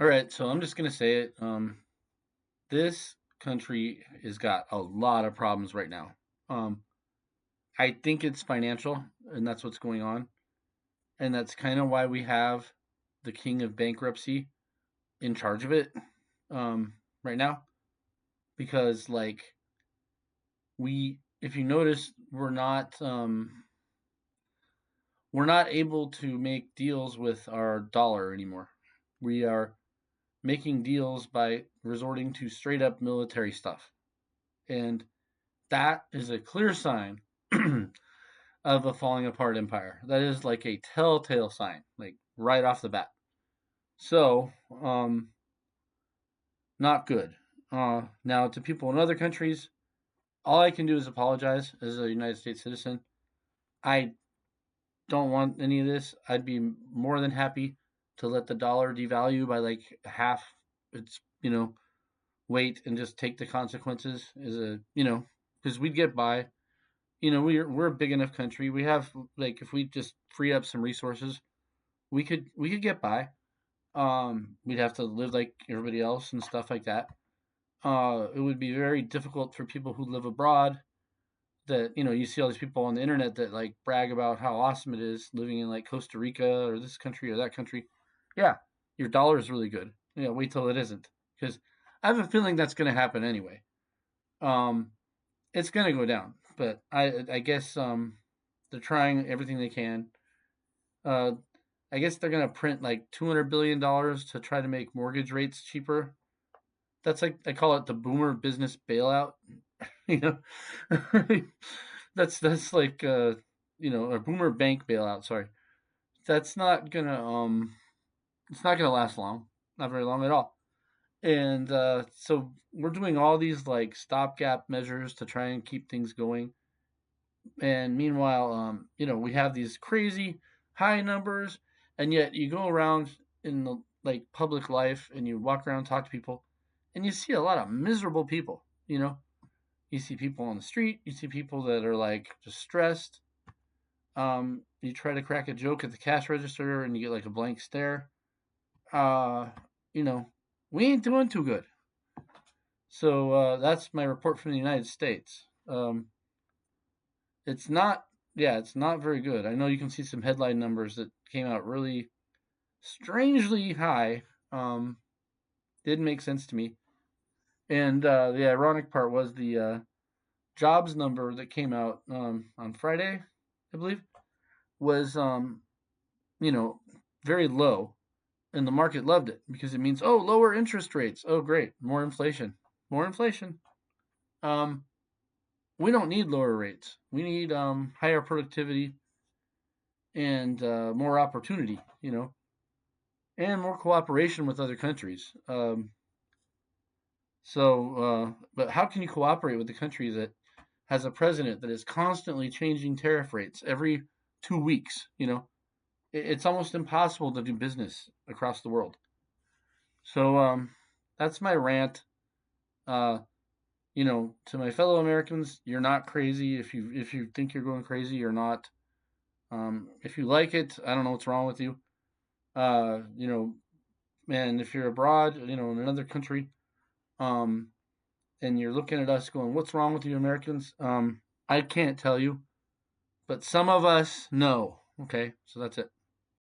All right, so I'm just gonna say it. This country has got a lot of problems right now. Um, I think it's financial, and that's what's going on, and that's kind of why we have the king of bankruptcy in charge of it right now. Because if you notice, we're not able to make deals with our dollar anymore. We are making deals by resorting to straight up military stuff, and that is a clear sign of a falling apart empire. That is like a telltale sign, like right off the bat. So, not good. Now, to people in other countries, all I can do is apologize as a United States citizen. I don't want any of this. I'd be more than happy to let the dollar devalue by like half its, weight and just take the consequences as because we'd get by. We're a big enough country. We have like if we just free up some resources, we could get by. We'd have to live like everybody else and stuff like that. It would be very difficult for people who live abroad. That you see all these people on the internet that like brag about how awesome it is living in like Costa Rica or this country or that country. Yeah, your dollar is really good. Yeah, wait till it isn't, because I have a feeling that's going to happen anyway. Um, it's going to go down, but I guess they're trying everything they can. Uh, I guess they're gonna print like $200 billion to try to make mortgage rates cheaper. That's like I call it the boomer business bailout. you know, that's like a boomer bank bailout. Sorry, that's not gonna it's not gonna last long, not very long at all. And so we're doing all these like stopgap measures to try and keep things going. And meanwhile, we have these crazy high numbers, and yet you go around in the like public life and you walk around, talk to people, and you see a lot of miserable people. You see people on the street, you see people that are like just stressed. You try to crack a joke at the cash register, and you get like a blank stare. Uh, you know, we ain't doing too good. So that's my report from the United States. It's not, yeah, it's not very good. I know you can see some headline numbers that came out really strangely high. Um, didn't make sense to me. And the ironic part was the jobs number that came out on Friday, I believe, was you know very low, and the market loved it because it means lower interest rates. Oh great, more inflation, more inflation. Um, we don't need lower rates. We need higher productivity and more opportunity. And more cooperation with other countries. But how can you cooperate with a country that has a president that is constantly changing tariff rates every 2 weeks? It's almost impossible to do business across the world. So that's my rant. Uh, to my fellow Americans, you're not crazy. If you think you're going crazy, you're not. If you like it, I don't know what's wrong with you. Uh, you know, man, if you're abroad, in another country, um, and you're looking at us going, "What's wrong with you Americans?" I can't tell you, but some of us know. Okay, so that's it.